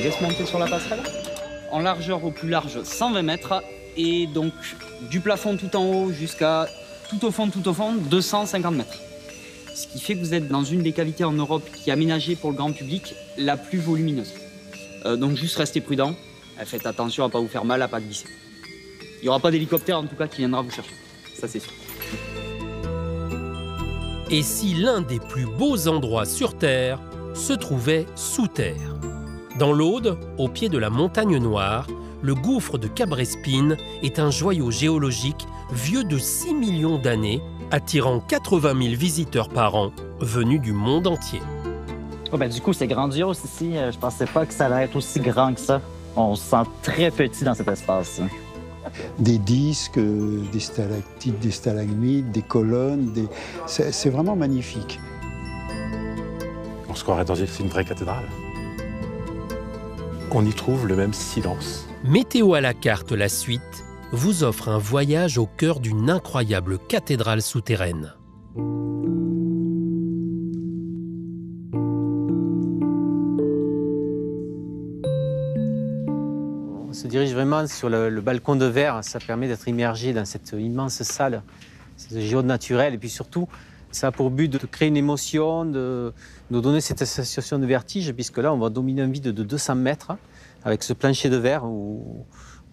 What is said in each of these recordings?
laisse monter sur la passerelle. En largeur au plus large, 120 mètres. Et donc, du plafond tout en haut jusqu'à tout au fond, 250 mètres. Ce qui fait que vous êtes dans une des cavités en Europe qui est aménagée pour le grand public, la plus volumineuse. Donc juste restez prudent, faites attention à ne pas vous faire mal, à ne pas glisser. Il n'y aura pas d'hélicoptère en tout cas qui viendra vous chercher, ça c'est sûr. Et si l'un des plus beaux endroits sur Terre se trouvait sous terre? Dans l'Aude, au pied de la Montagne Noire, le gouffre de Cabrespine est un joyau géologique vieux de 6 millions d'années, attirant 80 000 visiteurs par an venus du monde entier. Oh ben, du coup, c'est grandiose ici. Je pensais pas que ça allait être aussi grand que ça. On se sent très petit dans cet espace. Des disques, des stalactites, des stalagmites, des colonnes, c'est vraiment magnifique. On se croirait dans une vraie cathédrale. On y trouve le même silence. Météo à la carte, la suite, vous offre un voyage au cœur d'une incroyable cathédrale souterraine. On se dirige vraiment sur le balcon de verre. Ça permet d'être immergé dans cette immense salle, ce géode naturel. Et puis surtout, ça a pour but de créer une émotion, de nous donner cette sensation de vertige, puisque là, on va dominer un vide de 200 mètres avec ce plancher de verre où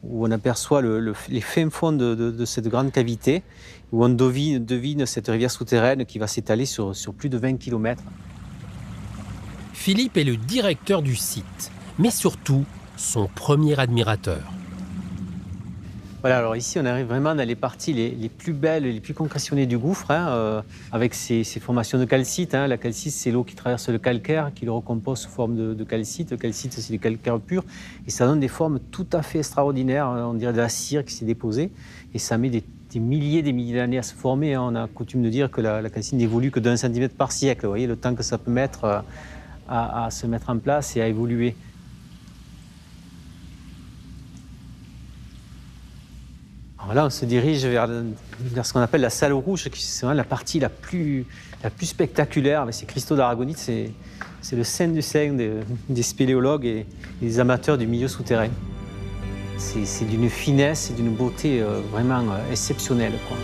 on aperçoit les fins fonds de cette grande cavité, où on devine cette rivière souterraine qui va s'étaler sur plus de 20 km. Philippe est le directeur du site, mais surtout son premier admirateur. Voilà, alors ici, on arrive vraiment dans les parties les plus belles, les plus concrétionnées du gouffre, avec ces formations de calcite. La calcite, c'est l'eau qui traverse le calcaire, qui le recompose sous forme de calcite. Le calcite, c'est du calcaire pur. Et ça donne des formes tout à fait extraordinaires. On dirait de la cire qui s'est déposée. Et ça met des milliers d'années à se former. On a coutume de dire que la calcite n'évolue que d'1 centimètre par siècle. Vous voyez, le temps que ça peut mettre à se mettre en place et à évoluer. Alors là, on se dirige vers ce qu'on appelle la salle rouge, qui est la partie la plus spectaculaire avec ces cristaux d'aragonite. C'est le sein du sein des spéléologues et des amateurs du milieu souterrain. C'est d'une finesse et d'une beauté vraiment exceptionnelle, quoi.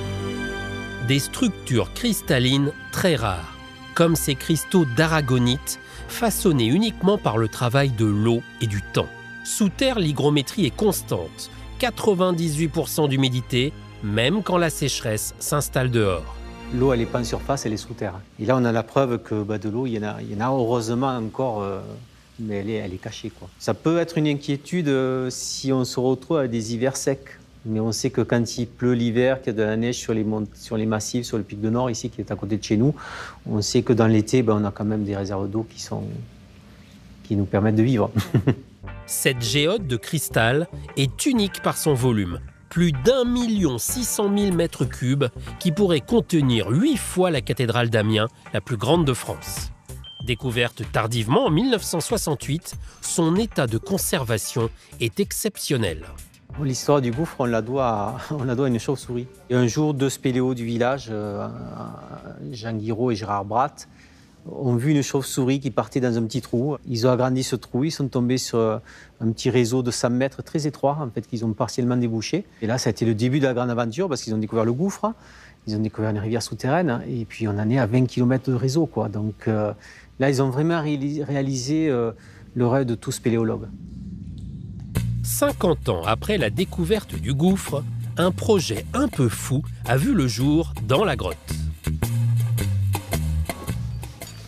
Des structures cristallines très rares, comme ces cristaux d'aragonite, façonnés uniquement par le travail de l'eau et du temps. Sous terre, l'hygrométrie est constante. 98% d'humidité, même quand la sécheresse s'installe dehors. L'eau, elle n'est pas en surface, elle est sous terre. Et là, on a la preuve que de l'eau, il y en a heureusement encore, mais elle est cachée, quoi. Ça peut être une inquiétude si on se retrouve à des hivers secs. Mais on sait que quand il pleut l'hiver, qu'il y a de la neige sur les massifs, sur le pic de Nord, ici, qui est à côté de chez nous, on sait que dans l'été, on a quand même des réserves d'eau qui nous permettent de vivre. Cette géode de cristal est unique par son volume. Plus d'1 600 000 mètres cubes qui pourrait contenir 8 fois la cathédrale d'Amiens, la plus grande de France. Découverte tardivement en 1968, son état de conservation est exceptionnel. L'histoire du gouffre, on la doit à une chauve-souris. Et un jour, 2 spéléos du village, Jean Guiraud et Gérard Bratt, ont vu une chauve-souris qui partait dans un petit trou. Ils ont agrandi ce trou, ils sont tombés sur un petit réseau de 100 mètres très étroit, en fait, qu'ils ont partiellement débouché. Et là, ça a été le début de la grande aventure, parce qu'ils ont découvert le gouffre, ils ont découvert une rivière souterraine, et puis on en est à 20 km de réseau, quoi. Donc là, ils ont vraiment réalisé le rêve de tout spéléologue. 50 ans après la découverte du gouffre, un projet un peu fou a vu le jour dans la grotte.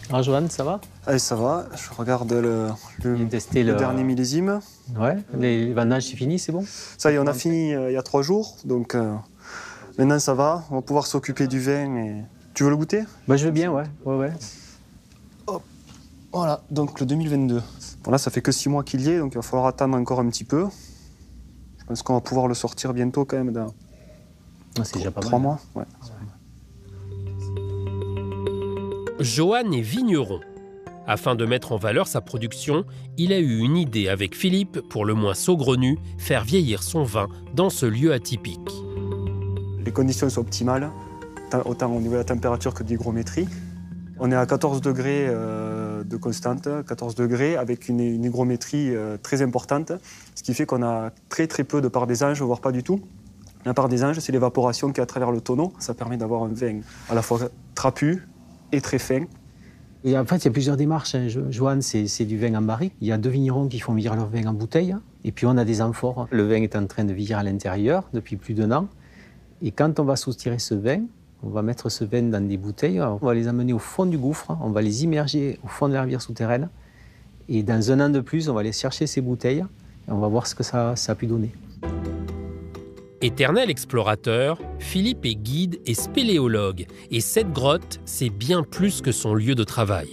Alors Johan, ça va? Allez, ça va. Je regarde le dernier millésime. Ouais, les vendages, c'est fini, c'est bon? Ça y est, on a fini il y a 3 jours. Donc maintenant, ça va. On va pouvoir s'occuper du vin. Et... Tu veux le goûter? Bah, je veux bien, ouais. Hop. Voilà, donc le 2022. Bon, là, ça fait que 6 mois qu'il y est, donc il va falloir attendre encore un petit peu. Je pense qu'on va pouvoir le sortir bientôt quand même dans c'est déjà pas 3 mal. mois. Ouais. Johan est vigneron. Afin de mettre en valeur sa production, il a eu une idée avec Philippe, pour le moins saugrenu, faire vieillir son vin dans ce lieu atypique. Les conditions sont optimales, autant au niveau de la température que de l'hygrométrie. On est à 14 degrés de constante, 14 degrés, avec une hygrométrie très importante, ce qui fait qu'on a très peu de part des anges, voire pas du tout. La part des anges, c'est l'évaporation qui est à travers le tonneau. Ça permet d'avoir un vin à la fois trapu et très fin. Et en fait, il y a plusieurs démarches. Joanne, c'est du vin en barrique. Il y a 2 vignerons qui font vieillir leur vin en bouteille. Et puis, on a des amphores. Le vin est en train de vieillir à l'intérieur depuis plus d'1 an. Et quand on va soutirer ce vin, on va mettre ce vin dans des bouteilles. On va les amener au fond du gouffre. On va les immerger au fond de la rivière souterraine. Et dans 1 an de plus, on va aller chercher ces bouteilles. Et on va voir ce que ça a pu donner. Éternel explorateur, Philippe est guide et spéléologue. Et cette grotte, c'est bien plus que son lieu de travail.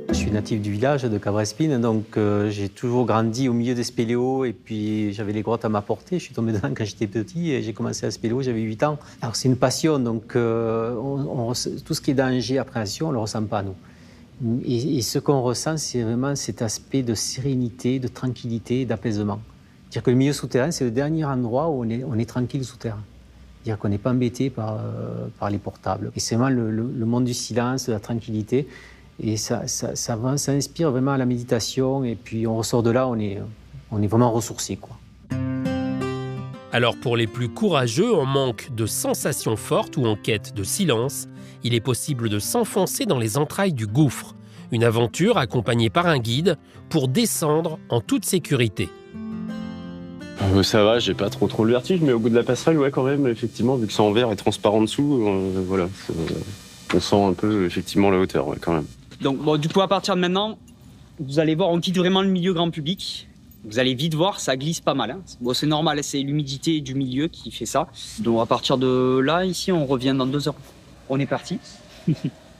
Je suis natif du village de Cabrespine, donc j'ai toujours grandi au milieu des spéléos et puis j'avais les grottes à ma portée. Je suis tombé dedans quand j'étais petit et j'ai commencé à spéléo, j'avais 8 ans. Alors c'est une passion, donc tout ce qui est danger, appréhension, on ne le ressent pas nous. Et ce qu'on ressent, c'est vraiment cet aspect de sérénité, de tranquillité, d'apaisement. C'est-à-dire que le milieu souterrain, c'est le dernier endroit où on est tranquille sous terre. C'est-à-dire qu'on n'est pas embêté par les portables. Et c'est vraiment le monde du silence, de la tranquillité. Et ça inspire vraiment à la méditation. Et puis on ressort de là, on est vraiment ressourcé, quoi. Alors pour les plus courageux, en manque de sensations fortes ou en quête de silence, il est possible de s'enfoncer dans les entrailles du gouffre. Une aventure accompagnée par un guide pour descendre en toute sécurité. Ça va, j'ai pas trop le vertige, mais au bout de la passerelle, ouais, quand même, effectivement, vu que c'est en verre et transparent dessous, voilà, on sent un peu, effectivement, la hauteur, ouais, quand même. Donc, bon, du coup, à partir de maintenant, vous allez voir, on quitte vraiment le milieu grand public. Vous allez vite voir, ça glisse pas mal. Hein. Bon, c'est normal, c'est l'humidité du milieu qui fait ça. Donc, à partir de là, ici, on revient dans 2 heures. On est parti.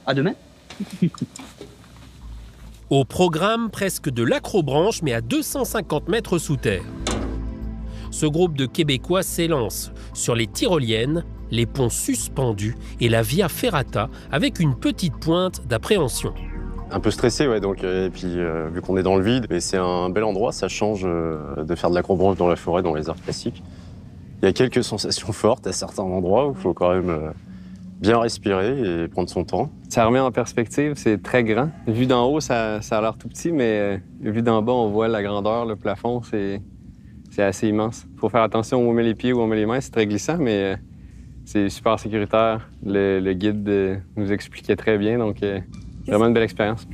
À demain. Au programme, presque de l'acrobranche, mais à 250 mètres sous terre. Ce groupe de Québécois s'élance sur les tyroliennes, les ponts suspendus et la Via Ferrata avec une petite pointe d'appréhension. Un peu stressé, ouais, donc, et puis vu qu'on est dans le vide, mais c'est un bel endroit, ça change de faire de l'acrobranche dans la forêt, dans les arts classiques. Il y a quelques sensations fortes à certains endroits où il faut quand même bien respirer et prendre son temps. Ça remet en perspective, c'est très grand. Vu d'en haut, ça a l'air tout petit, mais vu d'en bas, on voit la grandeur, le plafond, c'est assez immense. Il faut faire attention où on met les pieds, où on met les mains, c'est très glissant, mais c'est super sécuritaire. Le guide nous expliquait très bien, donc vraiment une belle expérience.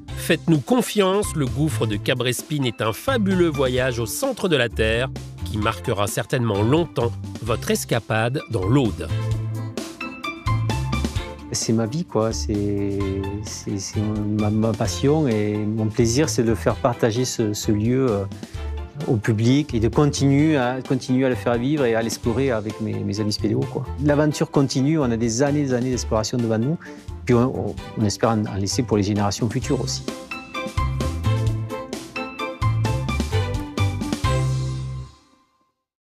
Faites-nous confiance, le gouffre de Cabrespine est un fabuleux voyage au centre de la Terre qui marquera certainement longtemps votre escapade dans l'Aude. C'est ma vie, quoi. C'est ma passion et mon plaisir, c'est de faire partager ce lieu au public et de continuer à le faire vivre et à l'explorer avec mes amis spéléos, quoi. L'aventure continue, on a des années d'exploration devant nous, puis on espère en laisser pour les générations futures aussi.